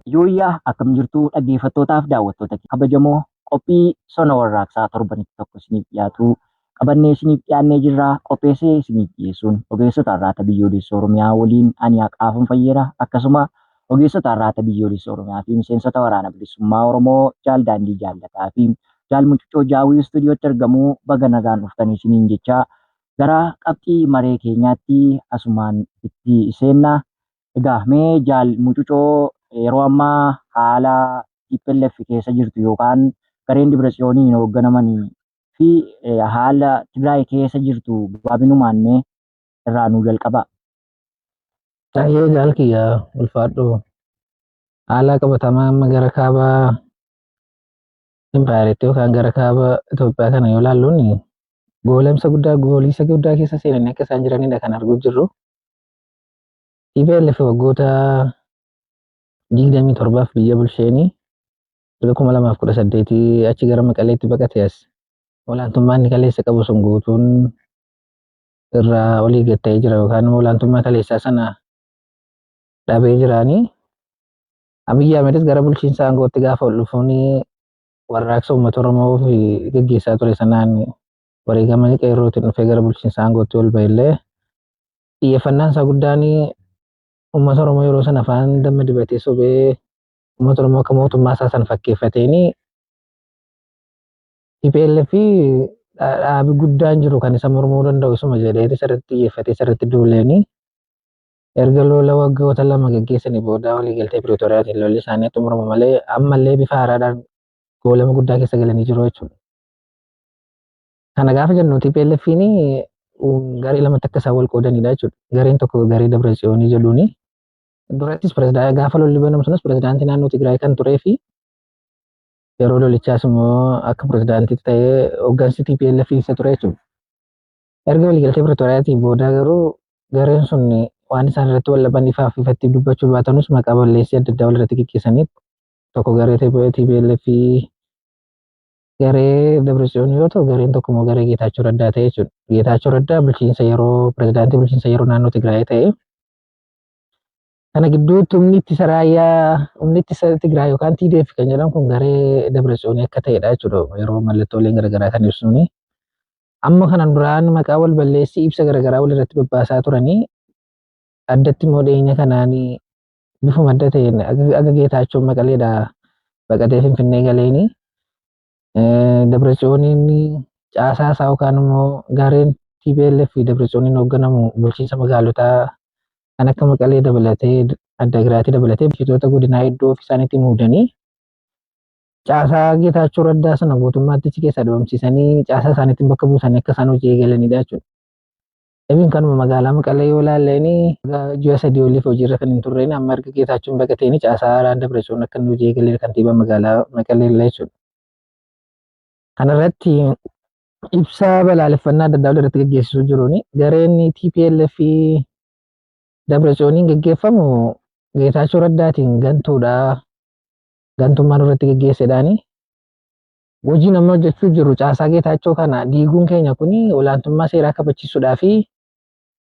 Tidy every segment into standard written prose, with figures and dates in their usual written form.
Yooyyaa akkam jirtu dhaggeeffattootaaf daawwattoota kabajamoo qophii sona warraaqsaa torbanitti tokko isiniif dhiyaatu qabannee isiniif dhiyaannee jirraa qopheessee isiniif dhiyeessuun ogeessota har'aata biyyoolessa Oromiyaa waliin ani Haqaafan Fayyeera akkasuma ogeessota har'aata biyyoolessa Oromiyaa fi miseensota waraana bilisummaa Oromoo Jaal Daandii Jaallataa fi Jaal Mucucoo Jaawii istuudiyootti argamuu baga nagaan dhuftanii isiniin jechaa gara qabxii maree keenyaatti asumaan itti seennaa. Egaa mee Jaal Mucucoo yeroo ammaa haala TPLF keessa jirtu yookaan gareen Dibiratsiyooniin hoogganamanii fi haala Tigraay keessa jirtu gabaabinumaan mee irraa nuu jalqabaa. Tayyee jaalkiyyaa ulfaadhu haala qabatamaa amma gara kaaba impaayiritti yookaan gara kaaba Itoophiyaa kana yoo ilaalluun gooliisa guddaa keessa seenanii akka isaan jiranidha kan arguu jirru. TPLF waggoota 27 biyya bulcheenii erga 2018 achi gara Maqaleetti baqate as olaantummaan inni kaleessa qabu sun guutuun irraa olii gad ta'ee jira yookaan olaantummaa kaleessaa sana dhabee jiraanii. Abiyyi Ahmedis gara bulchiinsa aangootti gaafa ol dhufuun warraaqsa uummata Oromoo fi gaggeessaa ture sanaan wareegamanii qeerrootiin dhufee gara bulchiinsa aangootti ol ba'ellee xiyyeeffannaan isaa guddaan uummata Oromoo yeroo sana afaan damma dibatee sobee uummata Oromoo akka mootummaa isaa sana fakkeeffateeni TPLF dhaabi guddaan jiru kan isa mormuu danda'u isuma jedhee isarratti xiyyeeffatee isarratti duuleeni erga lola waggoota lama gaggeessanii booda waliigaltee Pirootoriyaatiin lolli isaanii xumurama malee ammallee bifa haaraadhaan goolama guddaa keessa galanii jiru jechuudha. Kana gaafa jennu TPLF'n garee lamatti akka isaan wal qoodanidha jechuudha. Gareen tokko garee Dibiratsiyoonii jedhuuni. Durattis gaafa lolli banamu sunis pirezidaantii naannoo Tigraay kan turee fi yeroo lolichaas immoo akka pirezidaantiitti ta'ee hooggansi TPLF isa ture jechuudha. Erga waliigaltee Pirootoriyaatiin booda garuu gareen sun waan isaan irratti wal dhaban ifaaf ifatti dubbachuu baatanus maqaa balleessii adda addaa walirratti gaggeessanii tokko garee TPLF garee Dibiratsiyoonii yoo ta'u gareen tokko immoo garee Geetaachoo Raddaa ta'e jechuudha. Geetaachoo Raddaa pirezidaantii bulchiinsa yeroo naannoo Tigraay ta'e. Kana gidduutti humni ittisa raayyaa humni ittisa Tigraay yookaan TDF kan jedhamu kun garee Dibiratsiyoonii akka ta'edha jechuudha. Yeroo mallattooleen garaagaraa kan ibsuuni. Amma kanan duraan maqaa wal balleessii ibsa garaagaraa walirratti babbaasaa turanii addatti immoo dhiyeenya kanaan bifuma adda ta'een aga Geetaachoon Maqaleedhaa baqatee Finfinnee galeeni. Dibiratsiyooniin caasaa isaa yookaan immoo gareen TPLF Dibiratsiyooniin hoogganamu bulchiinsa magaalotaa kan akka Maqalee dabalatee Addaagiraatii dabalatee bulchitoota godinaa iddoo ofii isaaniitti muudanii caasaa Geetaachoo Raddaa sana guutummaatti achi keessaa dhabamsiisanii caasaa isaaniitiin bakka buusanii akka isaan hojii eegalanidha jechuudha. Ebiin kanuma magaalaa Maqalee yoo ilaalleen ji'a 3 oliif hojiirra kan hin turreen amma erga Geetaachoon baqateen caasaa haaraan Dibiratsiyoon akka inni hojii eegalee kantiibaa magaalaa Maqalee jechuudha. Kanarratti ibsa balaaleffannaa adda addaa walirratti gaggeessisuu jiruuni gareen TPLF Dibiratsiyooniin gaggeeffamu Geetaachoo Raddaatiin gantuudha. Gantummaan irratti gaggeessedhaani. Hojii nama hojjechuu jiru caasaa Geetaachoo kana diiguun keenya kuni olaantummaa seeraa kabachiisuudhaa fi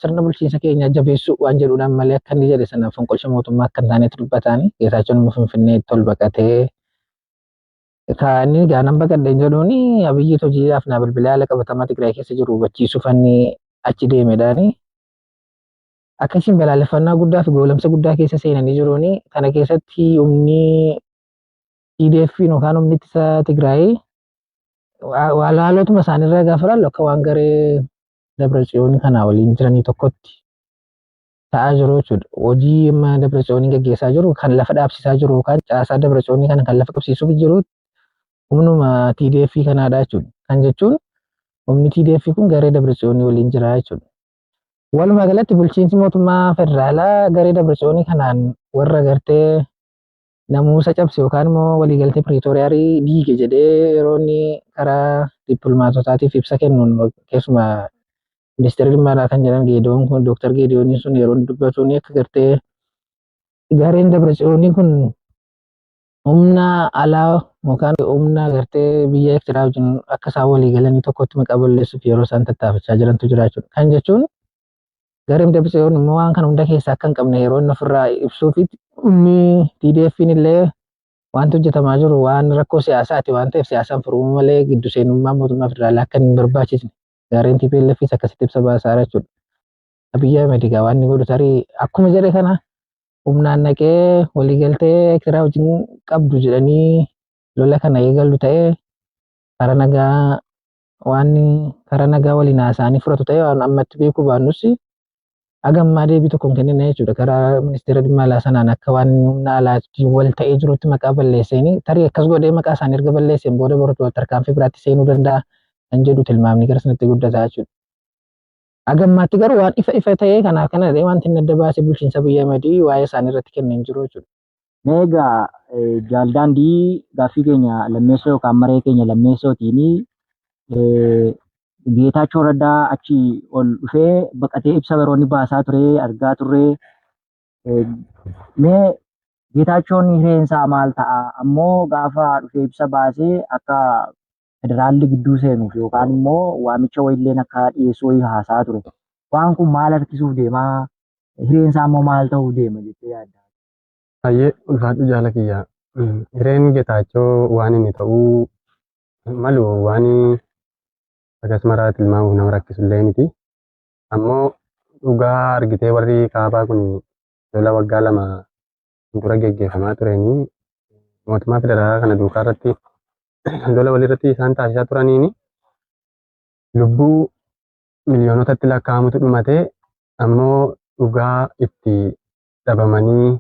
sirna bulchiinsa keenyaa jabeessuu waan jedhuudhaan malee akka inni jedhe sana fonqolcha mootummaa akka hin taanetti dubbataani. Geetaachoon immoo Finfinneetti ol baqatee kaanii gaanan baqadheen jedhuuni Abiyyi hojiidhaaf naa bilbilee haala qabatamaa Tigraay keessa jiru hubachiisuuf inni achi deemedhaani. Akkasiin balaaleffannaa guddaa fi goolamsa guddaa keessa seenanii jiruuni. Kana keessatti humni TDF yookaan humni ittisa Tigraay haalotuma isaaniirraa gaafa ilaallu akka waan garee Dibiratsiyoonii kanaa waliin jiranii tokkotti ta'aa jiru jechuudha. Hojii amma Dibiratsiyooniin gaggeessaa jiru kan lafa dhaabsisaa jiru yookaan caasaa Dibiratsiyoonii kana kan lafa qabsiisuuf jiru humnuma TDF kanaadha jechuudha. Kan jechuun humni TDF kun garee Dibiratsiyoonii waliin jira jechuudha. Walumaa galatti bulchiinsi mootummaa federaalaa garee Dibiratsiyoonii kanaan warra gartee namuusa cabse yookaan immoo waliigaltee Pirootoriyaa diige jedhee yeroo inni karaa dippilmaatotaatiif ibsa kennuun keessumaa ministeerri dhimma alaa kan jedhan Geedoon kun Dooktar Geedooniin sun yeroo dubbatuun akka gartee gareen Dibiratsiyoonii kun humna alaa yookaan humna gartee biyya Eertiraa wajjin akka isaan waliigalanii tokkotti maqaa balleessuuf yeroo isaan tattaafachaa jirantu jira jechuudha. Kan jechuun Gareen Dabretsiyoon immoo waan kana hunda keessaa akka hin qabne yeroo inni ofirraa ibsuufi inni TDF'n illee wanti hojjetamaa jiru waan rakkoo siyaasaati waan ta'eef siyaasaan furuu malee giddu seenummaa mootummaa federaalaa akka hin barbaachisne gareen TPLFis akkasitti ibsa baasaa jechuudha. Abiyyi Ahmed egaa waan inni godhu tarii akkuma jedhe kana humnaan naqee waliigaltee Eertiraa wajjin qabdu jedhanii lola kana eegalu ta'ee karaa nagaa karaa nagaa waliin haasa'anii furatu ta'ee waan ammatti beekuu baannus hagammaa deebii tokko hin kennine jechuudha. Karaa ministeera dhimma alaa sanaan akka waan humna alaatiin wal ta'ee jirutti maqaa balleessanii tarii akkas godhee maqaa isaanii erga balleesseen booda boratu tarkaanfii biraatti seenuu danda'a kan jedhu tilmaamni gara sanatti guddataa jechuudha. Hagammaatti garuu waan ifa ta'ee kanaaf kana ta'ee wanti inni adda baasee bulchiinsa Abiyyi Ahmed waa'ee isaanii irratti kennee hin jiru jechuudha. Meegaa jaaldaandii gaaffii keenya lammeessoo yookaan maree keenya lammeessootiin Geetaachoo Raddaa achi ol dhufee baqatee ibsa baroonni baasaa ture argaa turre. Mee Geetaachoon hireensaa maal ta'a? Ammoo gaafa dhufee ibsa baasee akka federaalli gidduu seenuuf yookaan immoo waamicha wayiilleen akka dhiyeessuu wayii haasaa ture. Waan kun maal harkisuuf deemaa? Hireensaa immoo maal ta'uuf deema jettee yaadda? Baay'ee ulfaadhu jaala kiyya. Hireen Geetaachoo waan inni ta'uu malu waan akkasuma tilmaamuuf nama rakkisullee miti. Ammoo dhugaa argitee warri kaabaa kun lola waggaa 2 dura geggeeffamaa turanii mootummaa federaalaa kana duukaa irratti lola walirratti isaan taasisaa turaniini lubbuu miliyoonotatti lakkaa'amutu dhumatee ammoo dhugaa itti dhabamanii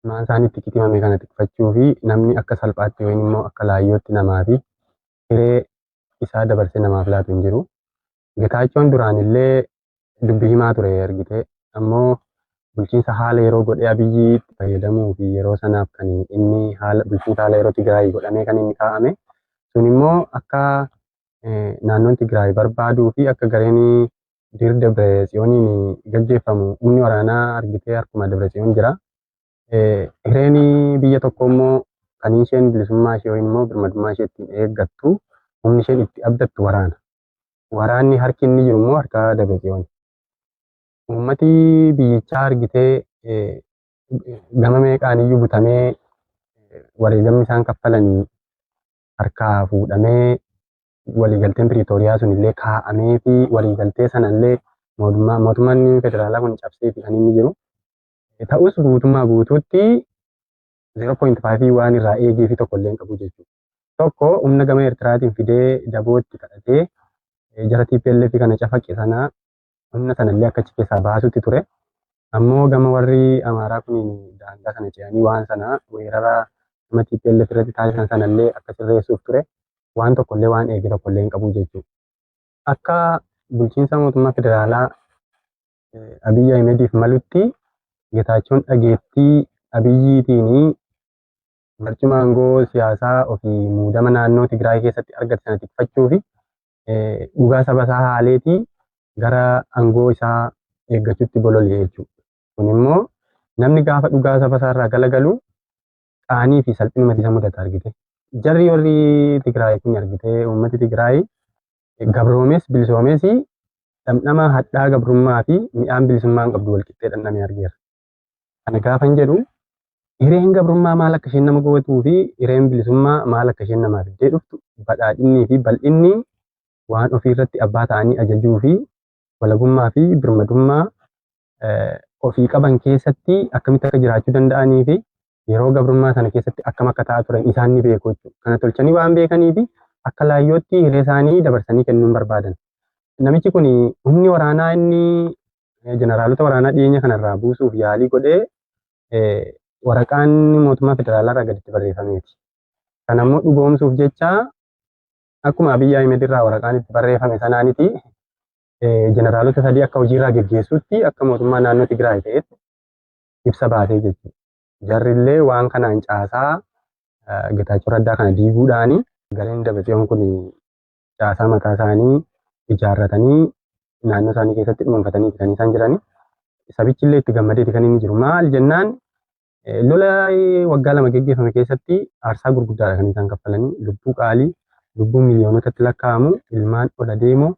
maan isaanii itti kitimame kana tikfachuu fi namni akka salphaatti yookiin immoo akka laayyootti namaa fi hiree isaa dabarsee namaaf laatu hin jiru. Geetaachoon duraan illee dubbii himaa ture argite. Ammoo bulchiinsa haala yeroo godhee Abiyyi itti fayyadamuu fi yeroo sanaaf kan inni bulchiinsa haala yeroo Tigraay godhamee kan inni kaa'ame. Sun immoo akka naannoon Tigraay barbaaduu fi akka gareen Dabretsiyooniin gaggeeffamu humni waraanaa argitee harkuma Dabretsiyoon jira. Hireen biyya tokko immoo kan isheen bilisummaa ishee yookiin immoo birmadummaa ishee ittiin eeggattu humni isheen itti abdattu waraana. Waraanni harki inni jiru immoo harka Dabretsiyoon. Uummati biyyichaa argitee gama meeqaaniyyuu butamee wareegamni isaan kaffalanii harkaa fuudhamee waliigalteen Piriitooriyaa sun illee kaa'amee fi waliigaltee sana illee mootummaan federaalaa kun cabsee fi kan inni jiru. Ta'us guutummaa guutuutti 0.5 waan irraa eegee fi tokko illee hin qabu jechuudha. Tokko humna gama Eertiraatiin fidee dabootti kadhatee jara TPLF kana cafaqe sana humna sanallee akka achi keessaa baasutti ture. Ammoo gama warri Amaaraa kun daangaa sana ce'anii waan sana weerara gama TPLF irratti taasisan sanallee akka sirreessuuf ture. Waan tokkollee waan eege tokkollee hin qabu jechuudha. Akka bulchiinsa mootummaa federaalaa Abiyyi Ahmediif malutti Geetaachoon dhageettii Abiyyiitiin barcuma aangoo siyaasaa ofii muudama naannoo Tigraay keessatti argate sana tikfachuu fi dhugaa saba isaa haaleetii gara aangoo isaa eeggachuutti bololi'e jechuudha. Kun immoo namni gaafa dhugaa saba isaa irraa galagalu qaanii fi salphina isa mudata argite. Jarri warri Tigraay kun argite uummati Tigraay gabroomes bilisoomes dhamdhama hadhaa gabrummaa fi midhaan bilisummaa hin qabdu walqixxee dhandhamee argeera. Kana gaafa hin jedhu hireen gabrummaa maal akka isheen nama gootuu fi hireen bilisummaa maal akka isheen namaaf iddee dhuftu badhaadhinnii fi bal'inni waan ofii irratti abbaa ta'anii ajajuu fi walabummaa fi birmadummaa ofii qaban keessatti akkamitti akka jiraachuu danda'anii fi yeroo gabrummaa sana keessatti akkam akka ta'aa turan isaan ni beeku jechuudha. Kana tolchanii waan beekanii fi akka laayyootti hiree isaanii dabarsanii kennuun barbaadan. Namichi kun humni waraanaa inni jeneraalota waraanaa dhiyeenya kanarraa buusuuf yaalii godhee waraqaan mootummaa federaalaa irraa gaditti barreeffameeti. Kan ammoo dhugoomsuuf jecha akkuma Abiyyi Ahmed irraa waraqaan itti barreeffame sanaaniti jeneraalota sadii akka hojiirraa geggeessutti akka mootummaa naannoo Tigraay ta'etti ibsa baasee jechuudha. Jarrillee waan kanaan caasaa Geetaachoo Raddaa kana diiguudhaani gareen Dabretsiyoon kun caasaa mataa isaanii ijaarratanii naannoo isaanii keessatti dhuunfatanii kan isaan jirani. Sabichillee itti gammadeeti kan inni jiru. Maal jennaan lola waggaa 2 geggeeffame keessatti aarsaa gurguddaadha kan isaan kaffalanii lubbuu qaalii lubbuu miliyoonotatti lakkaa'amu ilmaan ol adeemoo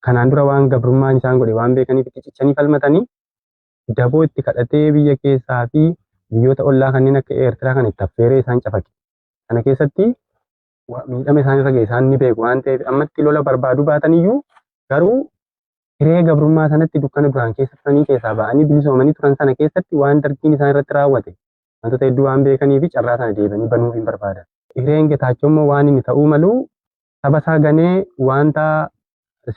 kanaan dura waan gabrummaan isaan godhe waan beekaniif itti cichanii falmatanii daboo itti kadhatee biyya keessaa fi biyyoota ollaa kanneen akka Eertiraa kan itti affeeree isaan cafaqe. Kana keessatti miidhama isaan irra ga'e isaan ni beeku waan ta'eef ammatti lola barbaaduu baataniyyuu garuu hiree gabrummaa sanatti dukkana duraan keessa turanii keessaa ba'anii bilisoomanii turan sana keessatti waan dargiin isaan irratti raawwate wantoota hedduu waan beekanii fi carraa sana deebanii banuuf hin barbaadan. Hireen Getaachoo immoo waan inni ta'uu malu saba isaa ganee wanta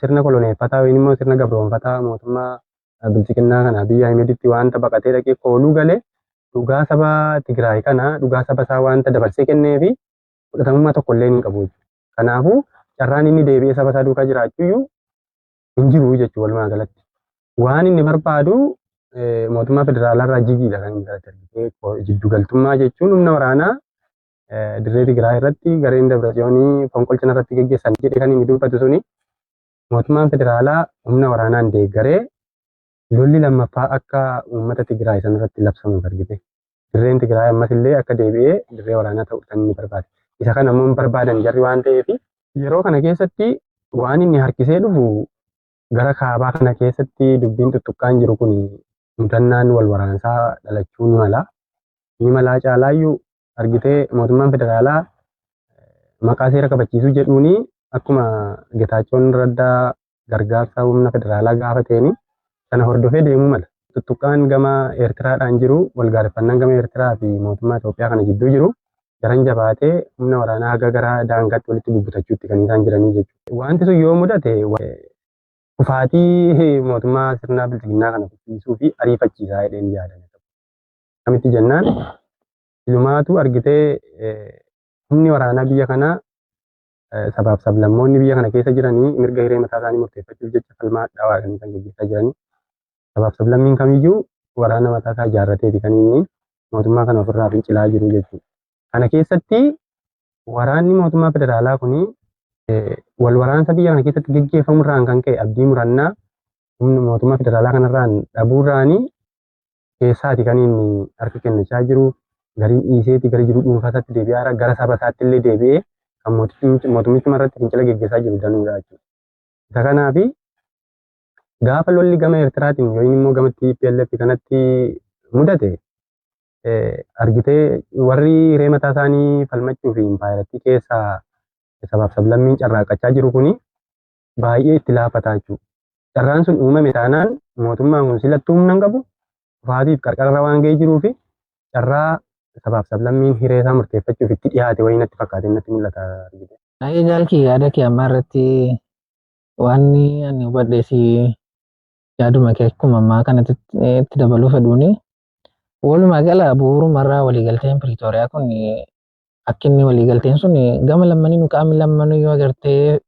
sirna koloneeffataa yookiin immoo sirna gabroonfataa mootummaa bilchiqinnaa kana Abiyyi Ahimeditti wanta baqatee dhaqee kooluu galee dhugaa saba Tigraay kana dhugaa saba isaa wanta dabarsee kennee fi fudhatamummaa tokko illee hin qabu. Kanaafuu carraan inni deebi'ee saba isaa duukaa jiraachuyyuu hin jiru jechuudha walumaa galatti. Waan inni barbaadu mootummaa federaalaa irraa jigiidha kan inni argite. Jiddugaltummaa jechuun humna waraanaa dirree Tigraay irratti gareen Dabratsiyoonii fonqolcha irratti gaggeessan jedhee kan inni dubbatu suni mootummaan federaalaa humna waraanaan deeggaree lolli lammaffaa akka uummata Tigraay san irratti labsamuuf argite. Dirreen Tigraay ammas illee akka deebi'ee dirree waraanaa ta'uu kan inni barbaade. Isa kana immoo hin barbaadan jarri waan ta'eef yeroo kana keessatti waan inni harkisee dhufu gara kaabaa kana keessatti dubbiin tuttuqqaan jiru kun mudannaan wal waraansaa dhalachuu ni mala. Ni malaa caalaayyuu argitee mootummaan federaalaa maqaa seera kabachiisuu jedhuuni akkuma Getaachoon Raddaa gargaarsa humna federaalaa gaafateeni sana hordofee deemuu mala. Tuttuqqaan gama Eertiraadhaan jiru walgaareffannaan gama Eertiraa fi mootummaa Itoophiyaa kana gidduu jiru daran jabaatee humna waraanaa haga gara daangaatti walitti bubbutachuutti kan isaan jiranii jechuudha. Wanti sun yoo mudate kufaatii mootummaa sirna bilchiginnaa kana kuffisuu fi ariifachiisaa jedheen yaadan. Kamitti jennaan ilumaatu argitee humni waraanaa biyya kanaa sabaaf sablammoonni biyya kana keessa jiranii mirga hiree mataa isaanii murteeffachuuf jecha falmaa dhaawaa kan gaggeessaa jiranii. Sabaaf sablammiin kamiyyuu waraana mataa isaa ijaarrateeti kan inni mootummaa kana ofirraa fincilaa jiru jechuudha. Kana keessatti waraanni mootummaa federaalaa kuni wal waraansa biyya kana keessatti gaggeeffamurraan kan ka'e abdii murannaa humna mootummaa federaalaa kanarraan dhabuurraanii keessaati kan inni harka kennachaa jiru garii dhiiseeti gara jiru dhuunfaatti deebi'aa gara saba isaatti illee deebi'ee kan mootummichuma irratti fincila gaggeessaa jiru danuudha jechuudha. Isa kanaafi gaafa lolli gama Eertiraatiin yookiin immoo gama TPLF kanatti mudate argitee warri hiree mataa isaanii falmachuu fi impaayiratii keessaa sabaaf sablammiin carraaqachaa jiru kuni baay'ee itti laafataa jechuudha. Carraan sun uumame taanaan mootummaan kun silattuu humna hin qabu kufaatiif qarqarra waan ga'ee jiruu fi carraa sabaaf sablammiin hiree isaa murteeffachuuf itti dhiyaate wayii natti fakkaate natti mul'ata argite. Baay'ee jaalkii yaada kee ammaa irratti waan ani hubadheesi yaaduma kee akkuma ammaa kanatti itti dabaluu fedhuuni. Walumaa gala bu'uurumarraa waliigalteen Piriitooriyaa kun akka inni waliigalteen sun gama lammanii qaamni lammanuu yoo agartee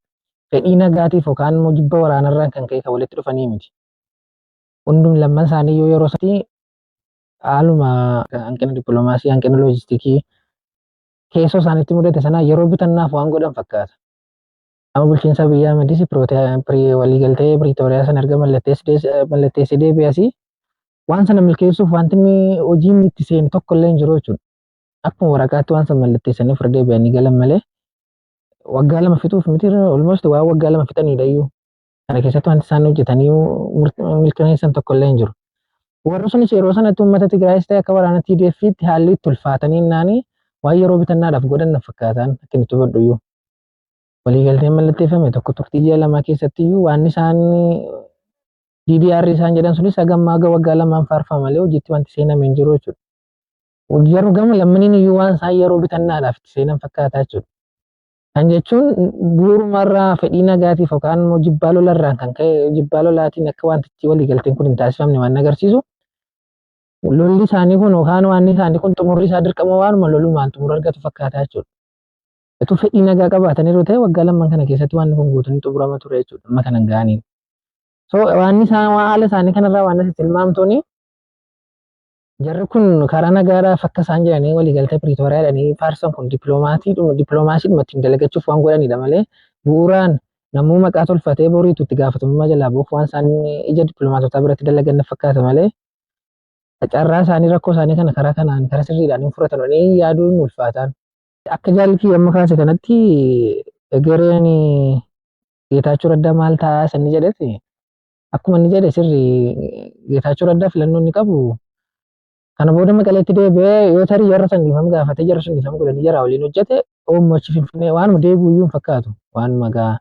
fedhii nagaatiif yookaan immoo jibba waraanarraan kan ka'e kan walitti dhufanii miti. Hundum lamman isaanii yoo yeroo isaatti haaluma hanqina dippiloomaasii hanqina loojistiikii keessoo isaanitti mudate sana yeroo bitannaaf waan godhan fakkaata. Amma bulchiinsa biyyaa Ahmedis waliigaltee Piriitooriyaa sana erga mallatteessee deebi'asii waan sana milkeessuuf wanti hojiin itti seenu tokko illee hin jiru jechuudha. Akkuma waraqaatti waan sana mallatteessanii fira deebi'anii galan malee waggaa lama fixuuf miti almost waan waggaa lama fixanidha iyyuu. Kana keessatti wanti isaan hojjetanii milkaneessan tokko illee hin jiru. Warri sunis yeroo sanatti uummata Tigraayis ta'e akka waraana TDF'tti haalli itti ulfaatanii naanii waan yeroo bitannaadhaaf godhan fakkaatan akka inni hubadhu iyyuu. Waliigalteen mallatteeffame tokko turtii ji'a lamaa keessatti iyyuu waan isaan DDR isaan jedhan sunis hagammaa waggaa lamaan faarfama malee hojiitti wanti seename hin jiru jechuudha. Yeroo gama lammaniin iyyuu waan isaan yeroo bitannaadhaaf itti seenan fakkaataa jechuudha. Kan jechuun bu'uurumarraa fedhii nagaatiif yookaan immoo jibbaa lolarraan kan ka'e jibbaa lolaatiin akka wantichi waliigalteen kun hin taasifamne waan agarsiisu. Lolli isaanii kun yookaan waan isaanii kun xumurri isaa dirqama waanuma lolumaan xumura argatu fakkaataa jechuudha. Ituu fedhii nagaa qabaataniiru ta'e waggaa lamaan kana keessatti waan kun guutuun xumurama ture jechuudha. Amma kana ga'anii. So waan isaan haala isaanii kanarraa waan asitti tilmaamtuuni jarri kun karaa nagaadhaaf akka isaan jedhanii waliigaltee Piriitooriyaa jedhanii faarsan kun dippiloomaasiidhuma ittiin dalagachuuf waan godhanidha malee bu'uuraan namuu maqaa tolfatee boriitu itti gaafatamummaa jalaa bu'uuf waan isaan ija dippiloomaatotaa biratti dalagan fakkaata malee carraa isaanii rakkoo isaanii kana karaa kanaan karaa sirriidhaan hin furatananii yaaduun ulfaataan. Akka jaalkii amma kaase kanatti egereen Geetaachoo Raddaa maal ta'a sanni jedheti akkuma inni jedhe sirri Geetaachoo Raddaa filannoo inni qabu kana booda Maqaleetti deebi'ee yoo tarii jarra san dhiifama gaafatee jarra sun dhiifama godhanii jara waliin hojjete uummachi Finfinnee waanuma deebi'u iyyuu hin fakkaatu waanuma gaa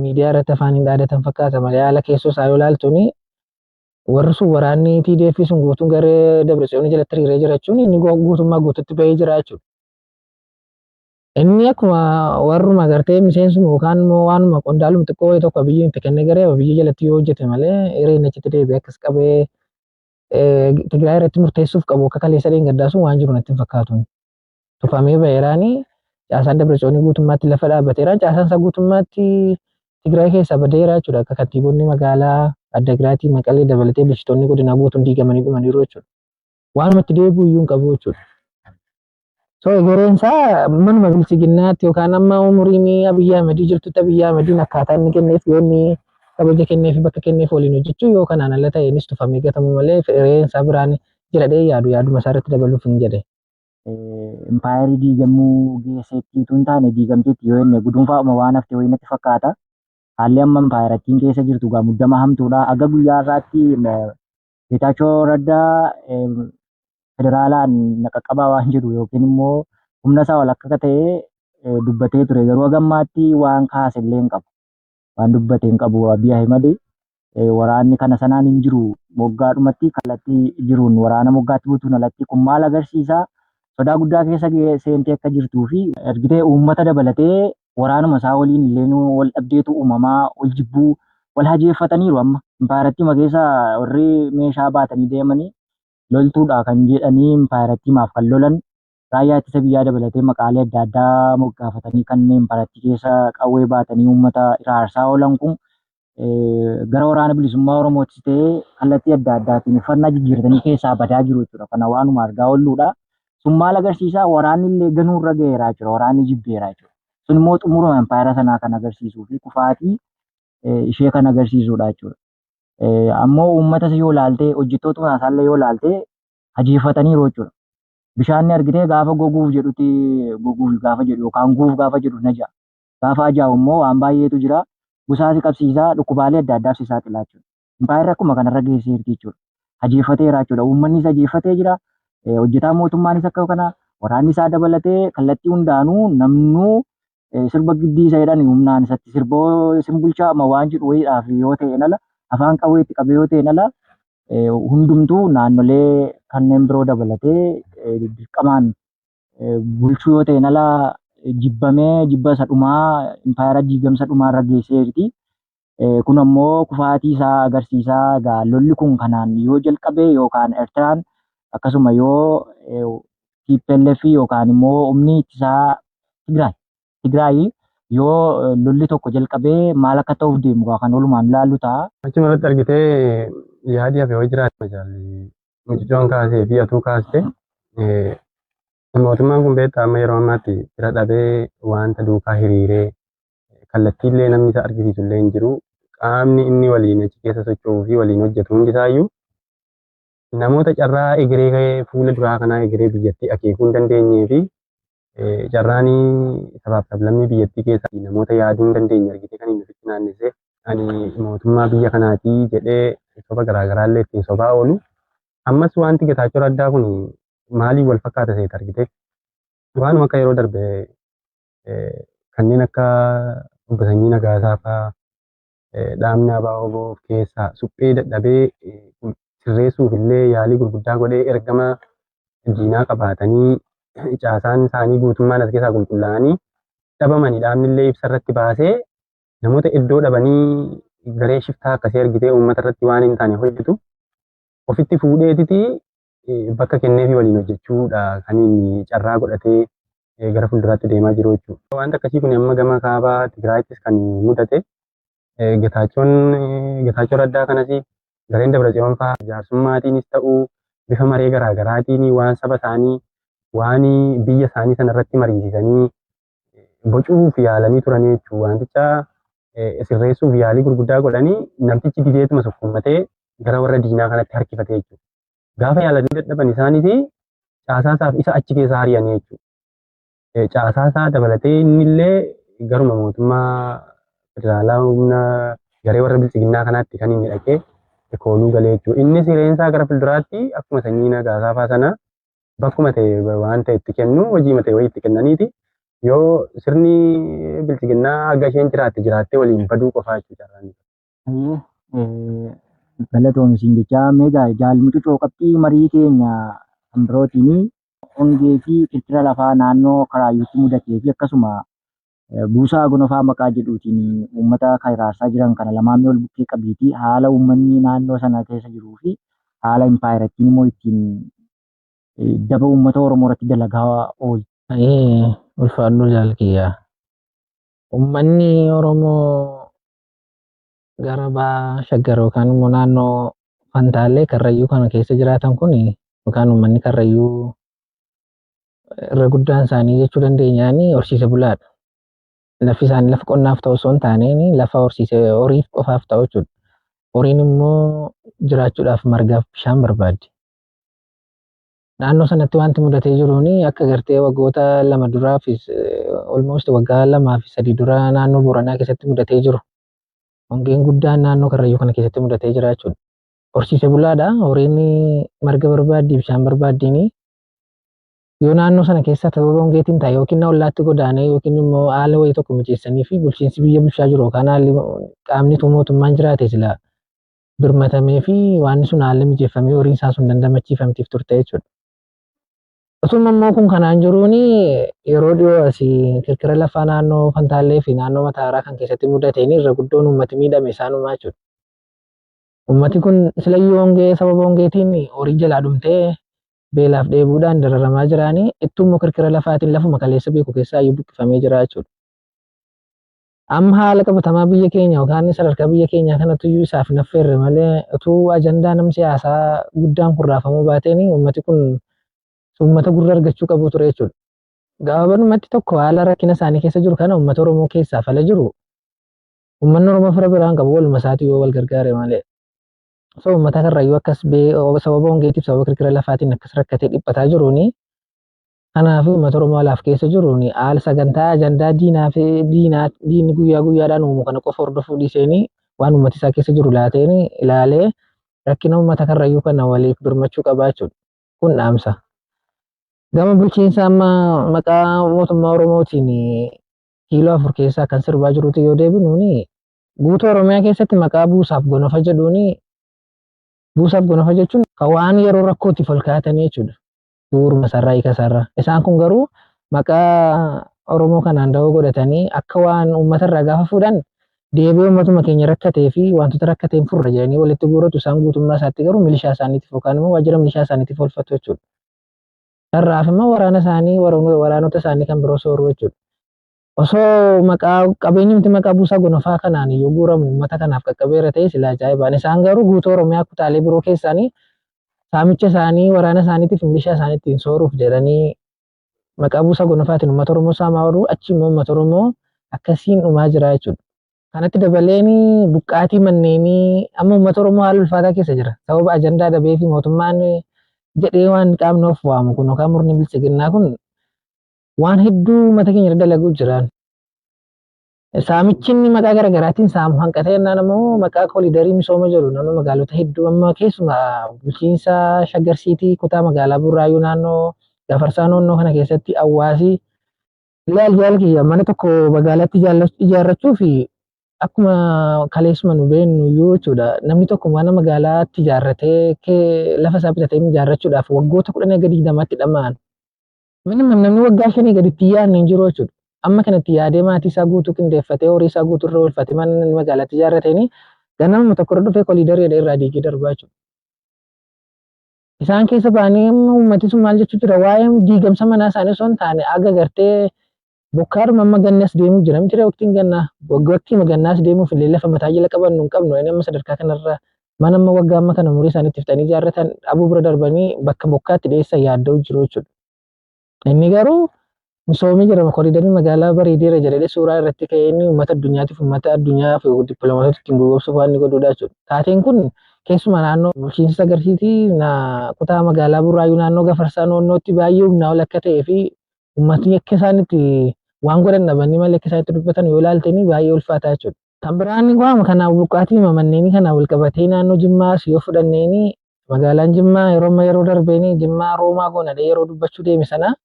miidiyaa irratti afaaniin dhaadatan fakkaata malee haala keessoo isaa yoo ilaaltuni warri sun waraanni TDF sun guutuun garee Dabratsiyoon jalatti hiriiree jira jechuun inni guutummaa guututti bahee jira jechuudha. Inni akkuma warruma gartee miseensuma yookaan immoo waanuma qondaaluma xiqqoo wayii tokko biyyi itti kennee garee biyya jalatti yoo hojjete malee hireen achitti deebi'ee akkas qabee Tigraay irratti murteessuuf qabu akka kaleessa dheengaddaa sun waan jiru natti hin fakkaatu. Tufamee baheeraanii caasaan Dabratsiyoonii guutummaatti lafa dhaabbateera. Caasaan isaa guutummaatti Tigraay keessaa badeera jechuudha. Akka kantiibonni magaalaa Addagraatii Maqalee dabalatee bulchitoonni godinaa guutuun diigamanii dhumaniiru jechuudha. Waanumatti deebi'u iyyuu hin qabu jechuudha. So egereen isaa manuma bilchiginnaatti yookaan amma umuriin Abiyyi Ahmedii jirtutti Abiyyi Ahmediin akkaataa inni kenneef yoo inni kabaja kenneef bakka kenneef waliin hojjechuu yoo kanaan ala ta'e innis tufamee gatamu malee egereen isaa biraan jedhadhee yaaduma isaa irratti dabaluuf hin jedhe. Impaayerii diigamuu geesseettiitu hin taane diigamteetti yoo inni gudunfaa'uma waan hafte wayii natti fakkaata. Haalli amma impaayerattiin keessa jirtu gaa muddama hamtuudha. Aga guyyaa irraatti Geetaachoo Raddaa federaalaan naqaqqabaa waan jedhu yookiin immoo humna isaa walakka ta'ee dubbatee ture. Garuu hagammaatti waan kaase illee hin qabu. Waan dubbatee hin qabu Abiyyi Ahmed waraanni kana sanaan hin jiru moggaadhumatti kallattii jiruun waraana moggaatti butuun alatti kun maal agarsiisa? Sodaa guddaa keessa seentee akka jirtuu fi ergitee uummata dabalatee waraanuma isaa waliin illee wal dhabdeetu uumamaa wal jibbuu wal hajeeffataniiru amma. Impaayeratti keessa warri meeshaa baatanii deemanii loltuudha kan jedhanii impaayeratti maaf kan lolan raayyaa ittisa biyyaa dabalatee maqaalee adda addaa moggaafatanii kanneen impaayeratti keessa qawwee baatanii uummata iraarsaa oolan kun gara waraana bilisummaa Oromootis ta'ee kallattii adda addaatiin uffannaa jijjiirratanii keessaa badaa jiru jechuudha. Kana waanuma argaa oolluudha. Sun maal agarsiisa? Waraanni illee ganuurra gaheeraa jira. Waraanni jibbeeraa jechuudha. Sun immoo xumuruma impaayera sanaa kan agarsiisuu fi kufaatii ishee kan agarsiisudha jechuudha. Ammoo uummatas yoo ilaalte hojjettoota isaallee yoo ilaalte hajeeffataniiru jechuudha. Bishaanni argitee gaafa goguuf jedhuti goguuf gaafa jedhu yookaan guuf gaafa jedhu na ja'a. Gaafa ajaa'u immoo waan baay'eetu jira. Busaasi qabsiisaa dhukkubaalee adda addaaf si saaxilaa jechuudha. Impaayerri akkuma kanarra geesseerti jechuudha. Hajeeffateera jechuudha. Uummannis hajeeffatee jira. Hojjetaa mootummaanis akka kana waraanni isaa dabalatee kallattii hundaanuu namnuu sirba giddii isa jedhan humnaan isatti sirboo simbulchaa amma waan jedhu wayiidhaaf yoo ta'e nala afaan qawweetti qabee yoo ta'e nala hundumtuu naannolee kanneen biroo dabalatee dirqamaan bulchuu yoo ta'e nala jibbamee jibba isa dhumaa impaayera diigamsa dhumaarra geesseerti. Kun ammoo kufaatii isaa agarsiisaa egaa lolli kun kanaan yoo jalqabe yookaan Eertiraan akkasuma yoo TPLF yookaan immoo humni ittisaa Tigraay yoo lolli tokko jalqabee maal akka ta'uuf deemu kan walumaan ilaallu ta'a. Achuma irratti argitee yaadii hafe yoo jiraate majaalli muciccoon kaasee fi atuu kaaste mootummaan kun beektaa amma yeroo ammaatti bira dhabee wanta duukaa hiriiree kallattiillee namni isa argisiisu illee hin jiru. Qaamni inni waliin achi keessa socho'uu fi waliin hojjetu hundisaayyuu namoota carraa egeree fuula duraa kanaa egeree biyyattii akeekuu hin dandeenyee fi carraanii sabaaf sablammii biyyattii keessaa namoota yaaduu hin dandeenye argitee kan inni ofitti naannessee ani mootummaa biyya kanaatii jedhee soba garaagaraallee ittiin sobaa oolu. Ammas wanti Geetaachoo Raddaa kun maaliin wal fakkaata seeta argitee waanuma akka yeroo darbe kanneen akka obbo Sanyii Nagaasaa fa'aa dhaabni ABO of keessaa suphee dadhabee sirreessuuf illee yaalii gurguddaa godhee ergama diinaa qabaatanii caasaan isaanii guutummaan as keessaa qulqullaa'anii dhabamanii dhaabni illee ibsa irratti baasee namoota iddoo dhabanii garee shiftaa akkasii argitee uummata irratti waan hin taane hojjetu ofitti fuudheetiti bakka kenneefi waliin hojjechuudha kan inni carraa godhatee gara fuulduraatti deemaa jiru jechuudha. Wanta akkasii kun amma gama kaabaa Tigraayittis kan mudate Geetaachoo Raddaa kanas gareen Dabratsiyoon fa'aa jaarsummaatiinis ta'uu bifa maree garaagaraatiin waan saba isaanii waan biyya isaanii sanarratti mariisisanii bocuuf yaalanii turan jechuudha. Wanticha sirreessuuf yaalii gurguddaa godhanii namtichi dideetuma sukkummatee gara warra diinaa kanatti harkifate jechuudha. Gaafa yaalanii dadhaban isaanis caasaasaaf isa achi keessa hariyanii jechuudha. Caasaasaa dabalatee innillee garuma mootummaa federaalaa humna garee warra bilchiginnaa kanaatti kan inni dhaqee kooluu galee jechuudha. Innis hireensaa gara fuulduraatti akkuma sanyii nagaasaa fa'aa sana bakkuma ta'e waan ta'e itti kennu hojii matee wayii itti kennaniiti. Yoo sirni bilchiginnaa haga isheen jiraattee waliin baduu qofaa jechuudha. Galatoon isin jechaa meegaa jaalmutu qabxii marii keenya kan birootiin hongee fi kirkira lafaa naannoo karaayyuutti mudatee fi akkasuma buusaa gonofaa maqaa jedhuutiin uummata karaarsaa jiran kana lamaan ol bukkee qabiitii haala uummanni naannoo sana keessa jiruu fi haala impaayirattiin immoo ittiin daba uummata Oromoo irratti dalagaa oolu. Ulfaadhu jaalkiyyaa. Uummanni Oromoo gara baa shaggar yookaan immoo naannoo Fantaalee Karrayyuu kana keessa jiraatan kun yookaan uummanni Karrayyuu irra guddaan isaanii jechuu dandeenyaani horsiise bulaadha. Lafti isaanii lafa qonnaaf ta'u osoo hin taaneen lafa horsiise horiif qofaaf ta'u jechuudha. Horiin immoo jiraachuudhaaf margaaf bishaan barbaaddi. Naannoo sanatti wanti mudatee jiruun akka gartee waggoota 2 duraa fi almost waggaa 2 fi 3 dura naannoo Booranaa keessatti mudatee jiru. Hongeen guddaan naannoo Karrayyuu kana keessatti mudatee jira jechuudha. Horsiise bulaadha. Horiin marga barbaaddi bishaan barbaaddiini. Yoo naannoo sana keessa sababa hongeetiin ta'e yookiin ollaatti godaanee yookiin immoo haala wayii tokko mijeessanii fi bulchiinsi biyya bulchaa jiru yookaan haalli qaamni mootummaan jiraate sila birmatamee fi waan sun haala mijeeffamee horiin isaa sun dandamachiifamtiif turte jechuudha. Osuma immoo kun kanaan jiruun yeroo dhiyoo asii kirkira lafaa naannoo Fantaalee fi naannoo Mataaraa kan keessatti mudateen irra guddoon uummati miidhame isaanumaa jechuudha. Uummati kun silayyuu hongee sababa hongeetiin horii jalaa dhumtee beelaaf dheebuudhaan dararamaa jiraanii ittummoo kirkira lafaatiin lafuma kaleessa beeku keessaa iyyuu buqqifamee jira jechuudha. Amma haala qabatamaa biyya keenya yookaan sadarkaa biyya keenyaa kanatti iyyuu isaaf naffeerre malee utuu ajandaa nam siyaasaa guddaan kun raafamuu baateen uummati kun uummata gurra argachuu qabu ture jechuudha. Gabaabumatti tokko haala rakkina isaanii keessa jiru kana uummata Oromoo keessaa fala jiru. Uummanni Oromoo fira biraan qabu waluma isaatii yoo wal gargaare malee. So uummata Karrayyuu akkas sababa hongeetiif sababa kirkira lafaatiin akkas rakkatee dhiphataa jiruuni. Kanaaf uummata Oromoo alaaf keessa jiruuni haala sagantaa ajandaa diinni guyyaa guyyaadhaan uumu kana qofa hordofuu dhiiseenii waan uummati isaa keessa jiru laateen ilaalee rakkina uummata Karrayyuu kana waliif birmachuu qabaa jechuudha. Kun dhaamsa. Gama bulchiinsa amma maqaa mootummaa Oromootiin kiiloo 4 keessaa kan sirbaa jirutti yoo deebinuuni guutuu Oromiyaa keessatti maqaa buusaaf gonofa jedhuuni buusaaf gonofa jechuun kan waan yeroo rakkootiif ol kaa'atanii jechuudha. Duuruma sarraa hiika sarraa. Isaan kun garuu maqaa Oromoo kanaan da'oo godhatanii akka waan uummata irraa gaafa fuudhan deebi'ee uummatuma keenya rakkatee fi wantoota rakkateen furra jedhanii walitti guuratu isaan guutummaa isaatti garuu milishaa isaaniitiif yookaan immoo waajjira milishaa isaaniitiif oolfatu jechuudha. Har'aaf immoo waraana isaanii waraanota isaanii kan biroo sooruu jechuudha. Osoo qabeenyi miti maqaa buusaa gonofaa kanaan yoo guuramu uummata kanaaf qaqqabeera ta'e sila ajaa'ibaan. Isaan garuu guutuu Oromiyaa kutaalee biroo keessaanii saamicha isaanii waraana isaaniitiif milishaa isaaniitiin sooruuf jedhanii maqaa buusaa gonofaatiin uummata Oromoo saamaa oolu achi immoo uummata Oromoo akkasiin dhumaa jira jechuudha. Kanatti dabaleen buqqaatii manneenii amma uummata Oromoo haala ulfaataa keessa jira. Sababa ajandaa dhabee fi mootummaan jedhee waan qaamni of waamu kun yookaan murni bilchiginnaa kun waan hedduu uummata keenya dalagu jiran. Saamichinni maqaa garaagaraatiin saamu hanqatee jennaan ammoo maqaa koolidarii misooma jedhu nama magaalota hedduu amma keessuma bulchiinsa Shaggarsiitii kutaa magaalaa Burraayyuu naannoo Gafarsaa naannoo kana keessatti hawaasi ilaal kiyya mana tokko magaalaatti ijaarrachuu fi akkuma kaleessuma nu beeknu iyyuu jechuudha namni tokko mana magaalaatti ijaarratee lafa isaa bitatee ijaarrachuudhaaf waggoota 10 gadi 20tti dhama'an. Namni waggaa 5 gaditti yaadne hin jiru jechuudha. Amma kanatti yaadee maatii isaa guutuu qindeeffatee horii isaa guutuu irra oolfatee mana magaalaatti ijaarratanii ganama tokko irra dhufee koolidarii irraa diigee darbaa jechuudha. Isaan keessa baanii uummati sun maal jechuu jira waa'ee diigamsa manaa isaanii osoo hin taane aga gartee bokkaadhuma amma gannas deemuu jira miti waqtiin gannaa waqtii gannaas deemuuf illee lafa mataa jala qabannu hin qabnu inni amma sadarkaa kanarra mana amma waggaa amma kana umurii isaaniitti fixanii ijaarratan dhabuu bira darbanii bakka bokkaatti dhiyeessan yaadda'u jiru jechuudha. Inni garuu misoomii jedhama koolidarii magaalaa bareedeera jedhee suuraa irratti ka'ee inni uummata addunyaatiif uummata addunyaa fi dippiloomaatota ittiin goggoobsuuf waan inni godhudha jechuudha. Taateen kun keessumaa naannoo bulchiinsa Shaggarsiitii kutaa magaalaa Burraayyuu naannoo Gafarsaa naannootti baay'ee humnaa ol akka ta'ee fi uummatni akka isaanitti waan godhan dhabanii malee akka isaanitti dubbatan yoo ilaaltanii baay'ee ulfaataa jechuudha. Kan biraan waama kanaaf buqqaatii manneenii kana wal qabatee naannoo Jimmaas yoo fudhanneeni magaalaan Jimmaa yeroo darbeeni Jimmaa Roomaa goonadha yeroo dubbachuu deeme sana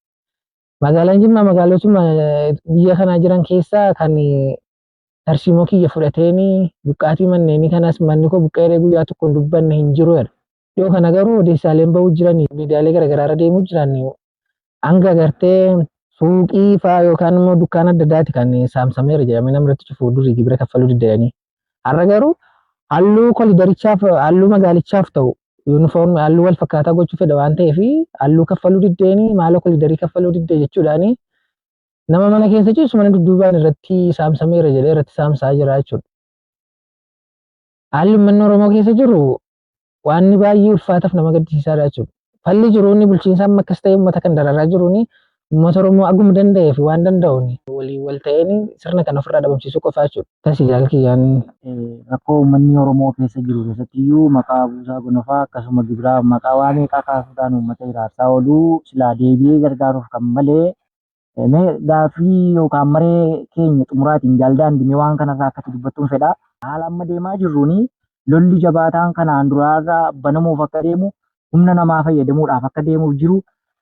magaalaan Jimmaa magaalotuma biyya kanaa jiran keessaa kan tarsiimoo kiyya fudhateeni buqqaatii manneenii kanas manni koo buqqeeree guyyaa tokko hin dubbanne hin jiru jedha. Yoo kana garuu odeessaaleen bahuu jiran miidiyaalee garaagaraa irra deemuu jiran hanga gartee suuqii fa'aa yookaan immoo dukkaana adda addaati kan saamsameera jedhamee namarratti cufu durii gibira kaffaluu diddanii. Har'a garuu halluu kolidarichaaf halluu magaalichaaf ta'u yuunifoormii halluu wal fakkaataa gochuu fedha waan ta'eef halluu kaffaluu diddeenii maaloo kolidarii kaffaluu diddee jechuudhaani nama mana keessa ciisu mana dudduubaan irratti saamsameera jedhee irratti saamsaa jira jechuudha. Haalli uummanni Oromoo keessa jiru waan baay'ee ulfaataaf nama gaddisiisaadha jechuudha. Falli jiruuni bulchiinsa amma akkas ta'e uummata kan dararaa jiruuni uummata Oromoo aguma danda'ee fi waan danda'uun waliin wal ta'een sirna kana ofirraa dhabamsiisuu qofaa jechuudha. Tasii jaalkiyyaan rakkoo uummanni Oromoo keessa jiru keessatti iyyuu maqaa buusaa gonofaa akkasuma gibiraa maqaa waan meeqaa kaasuudhaan uummata iraarsaa ooluu silaa deebi'ee gargaaruuf kan malee gaaffii yookaan maree keenya xumuraatiin jaaldaandimee waan kanarraa akkatti dubbattuun fedha. Haala amma deemaa jirruuni lolli jabaataan kanaan duraarraa banamuuf akka deemu humna namaa fayyadamuudhaaf akka deemuuf jiru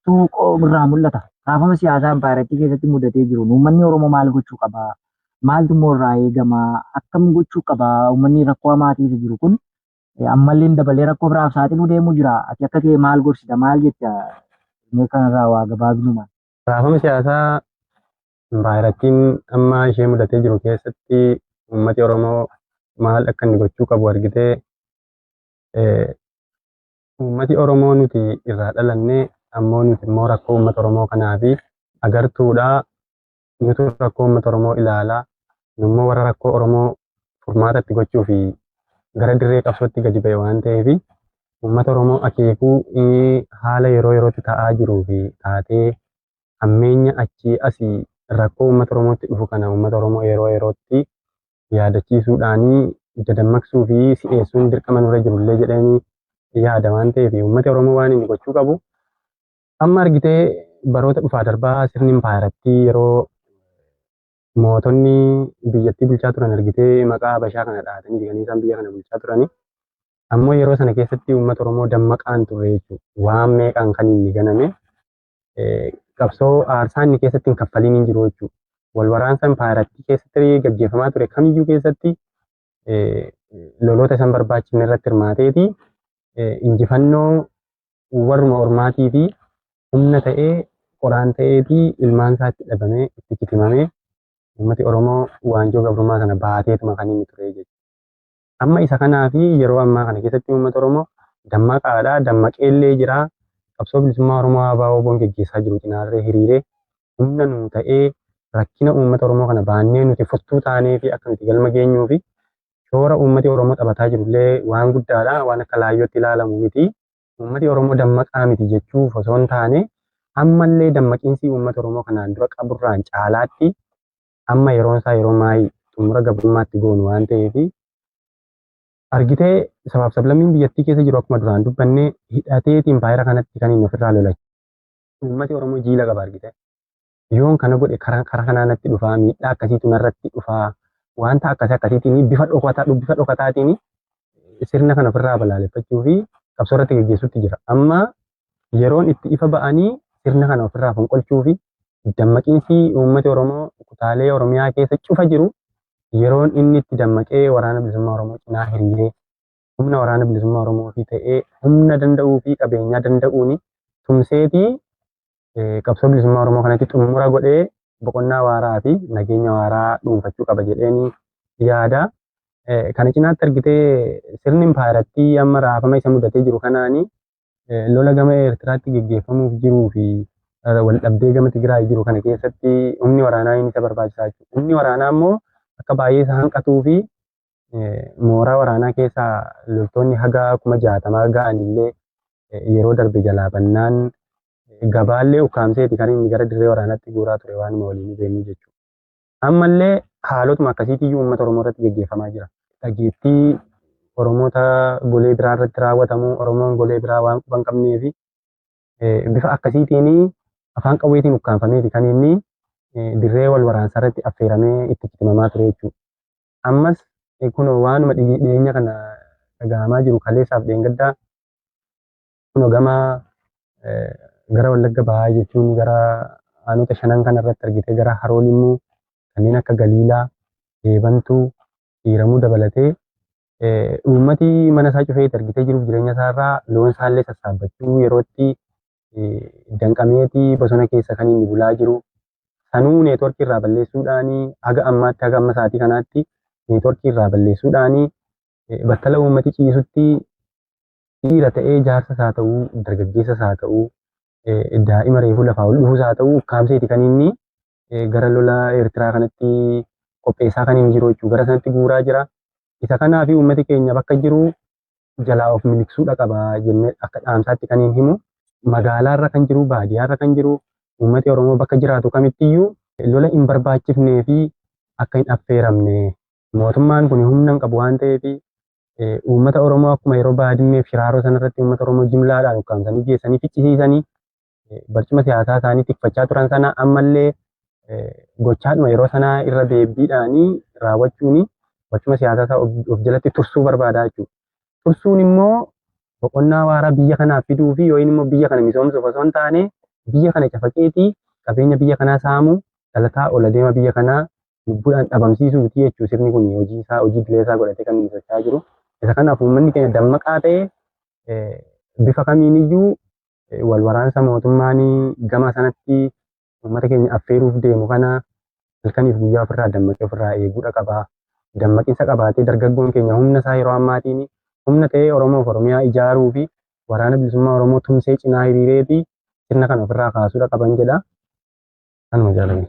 tuuqoo irraa mul'ata. Raafama siyaasaa impaayiraattii keessatti mudatee jiru. Uummanni Oromoo maal gochuu qaba? Maaltu immoo irraa eegama? Akkam gochuu qaba? Uummanni rakkoo hamaa keessa jiru kun ammallee dabalee rakkoo biraaf saaxiluu deemuu jira. Ati akka ta'e maal gorsita? Maal jecha mee kanarraa waa gabaabinuma? Raafama siyaasaa impaayiraattiin amma ishee mudatee jiru keessatti uummati Oromoo maal akka inni gochuu qabu argitee uummati Oromoo nuti irraa dhalannee ammoo nuti immoo rakkoo uummata Oromoo kanaa fi agartuudha. Nuti rakkoo uummata Oromoo ilaalaa immoo warra rakkoo Oromoo furmaata itti gochuu fi gara dirree qabsootti gadi ba'e waan ta'eef uummata Oromoo akeekuu haala yerootti ta'aa jiruu fi taatee hammeenya achii asii rakkoo uummata Oromootti dhufu kana uummata Oromoo yerootti yaadachiisuudhaanii dadammaqsuu fi si'eessuun dirqama nurra jirullee jedhanii yaada waan ta'eef uummati Oromoo waan inni gochuu qabu. Amma argitee baroota dhufaa darbaa sirni impaayiraattii yeroo mootonni biyyattii bulchaa turan argitee maqaa Habashaa kana dhahatanii diganii isaan biyya kana bulchaa turani. Ammoo yeroo sana keessatti uummata Oromoo dammaqaan turre jechuudha. Waan meeqaan kan inni ganame qabsoo aarsaa inni keessatti hin kaffaliin hin jiru jechuudha. Wal waraansa impaayiraattii keessatti gaggeeffamaa ture kamiyyuu keessatti loloota isaan barbaachifne irratti hirmaateeti injifannoo warruma ormaatii fi humna ta'ee qoraan ta'eeti ilmaan isaa itti dhabamee itti kitimamee uummati Oromoo waanjoo gabrummaa kana baateetuma kan inni ture jechuudha. Amma isa kanaa fi yeroo ammaa kana keessatti uummata Oromoo dammaqaadhaa dammaqeellee jira. Qabsoo bilisummaa Oromoo ABO geggeessaa jiru cinaarree hiriiree humna nuu ta'ee rakkina uummata Oromoo kana baannee nuti furtuu taanee fi akka nuti galma geenyuu fi shoora uummati Oromoo taphataa jirullee waan guddaadha. Waan akka laayyootti ilaalamu miti. Uummati Oromoo dammaqaa miti jechuuf osoo hin taane ammallee dammaqiinsi uummata Oromoo kanaan dura qaburraan caalaatti amma yeroon isaa yeroo maayii xumura gabrummaatti goonu waan ta'eef argitee sabaaf sablammiin biyyattii keessa jiru akkuma duraan dubbannee hidhateetiin impaayira kanatti kan inni ofirraa lolachu. Uummati Oromoo jiila qaba argitee. Yoon kana godhe karaa kanaanatti dhufaa miidhaa akkasiitu narratti dhufaa wanta akkasiitiin bifa dhokataatiin sirna kana ofirraa balaaleffachuu fi qabsoo irratti gaggeessuutti jira. Amma yeroon itti ifa ba'anii sirna kana ofirraa fonqolchuu fi dammaqiinsi uummati Oromoo kutaalee Oromiyaa keessa cufa jiru yeroon inni itti dammaqee waraana bilisummaa Oromoo cinaa hiriiree humna waraana bilisummaa Oromoo fi ta'ee humna danda'uu fi qabeenyaa danda'uun tumseetii qabsoo bilisummaa Oromoo kanatti xumura godhee boqonnaa waaraa fi nageenya waaraa dhuunfachuu qaba jedheeni yaada. Kana cinaatti argitee sirni impaayiraattii amma raafama isa mudatee jiru kanaanii lola gama Eertiraatti gaggeeffamuuf jiruu fi wal dhabdee gama Tigraay jiru kana keessatti humni waraanaa inni isa barbaachisaa jechuudha. Humni waraanaa immoo akka baay'ee isa hanqatuu fi mooraa waraanaa keessaa loltoonni haga 60,000 ga'anillee yeroo darbe jalaa bannaan gabaallee ukkaamseeti kan inni gara dirree waraanaatti guuraa ture waan waliin beeknu jechuudha. Ammallee haalotuma akkasiitiyyuu uummata Oromoo irratti gaggeeffamaa jira. Dhageettii Oromoota golee biraa irratti raawwatamu Oromoon golee biraa waan quban qabnee fi bifa akkasiitiin afaan qawweetiin ukkaanfameeti kan inni dirree wal waraansaa irratti affeeramee itti kitimamaa ture jechuudha. ammas kunoo waanuma dhiyeenya kana dhaga'amaa jiru kaleessaaf dheengaddaa kunoo gama gara Wallagga Bahaa jechuun gara aanota shanan kana irratti argitee gara Haroo Limmuu kanneen akka Galiilaa, Eebantuu, Hiiramuu dabalatee uummati mana isaa cufee argitee jiruuf jireenya isaa irraa loon isaallee sassaabbachuu yerootti danqameetii bosona keessa kan inni bulaa jiru. Sanuu neetworkii irraa balleessuudhaanii haga ammaatti haga amma sa'aatii kanaatti neetworkii irraa balleessuudhaanii battala uummati ciisutti dhiira ta'ee jaarsas haa ta'uu dargaggeessas haa ta'uu daa'ima reefuu lafaa ol dhufuus haa ta'uu ukkaamseeti kan inni gara lola Eertiraa kanatti qopheessaa kan inni jiru jechuudha. Gara sanatti guuraa jira. Isa kanaaf uummati keenya bakka jiru jalaa of miliqsuudha qaba jennee akka dhaamsaatti kan hin himu. Magaalaarra kan jiru baadiyyaarra kan jiru uummati Oromoo bakka jiraatu kamittiyyuu lola hin barbaachifnee fi akka hin affeeramne mootummaan kun humna hin qabu waan ta'eef uummata Oromoo akkuma yeroo baadimmee fi shiraaroo sanarratti uummata Oromoo jimlaadhaan ukkaamsanii geessanii ficcisiisanii barcuma siyaasaa isaanii tikfachaa turan sana ammallee gochaadhuma yeroo sanaa irra deebiidhaanii raawwachuuni barcuma siyaasaa isaa of jalatti tursuu barbaadaa jechuudha. Tursuun immoo boqonnaa waaraa biyya kanaaf fiduu fi yookiin immoo biyya kana misoomsuuf osoo hin taane biyya kana cafaqeetii qabeenya biyya kanaa saamuu dhalataa ol adeema biyya kanaa lubbuudhaan dhabamsiisuuti jechuudha. Sirni kun hojii isaa hojii bilee isaa godhatee kan inni socho'aa jiru. Isa kanaaf uummanni keenya dammaqaa ta'ee bifa kamiiniyyuu wal waraansa mootummaan gama sanatti uummata keenya affeeruuf deemu kana halkaniif guyyaa ofirraa dammaqee ofirraa eeguudha qaba. Dammaqinsa qabaatee dargaggoon keenya humna isaa yeroo ammaatiin humna ta'ee Oromoof Oromiyaa ijaaruu fi waraana bilisummaa Oromoo tumsee cinaa hiriiree fi sirna kana ofirraa kaasuudha qaban jedha. Kanuma jaalladha.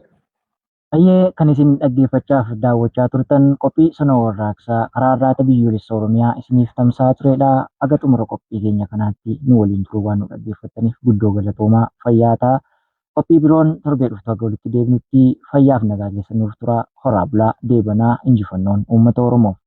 Baay'ee kan isin dhaggeeffachaaf daawwachaa turtan qophii sona warraaqsaa karaa irraata biyyoolessa Oromiyaa isiniif tamsa'aa turedha. Aga xumura qophii keenya kanaatti nu waliin turuu waan nu dhaggeeffattaniif guddoo galatoomaa fayyaa ta'a. Qophii biroon torbee dhuftu akka walitti deebinutti fayyaaf nagaa keessa nuuf tura. Horaa bulaa deebanaa injifannoon uummata Oromoof.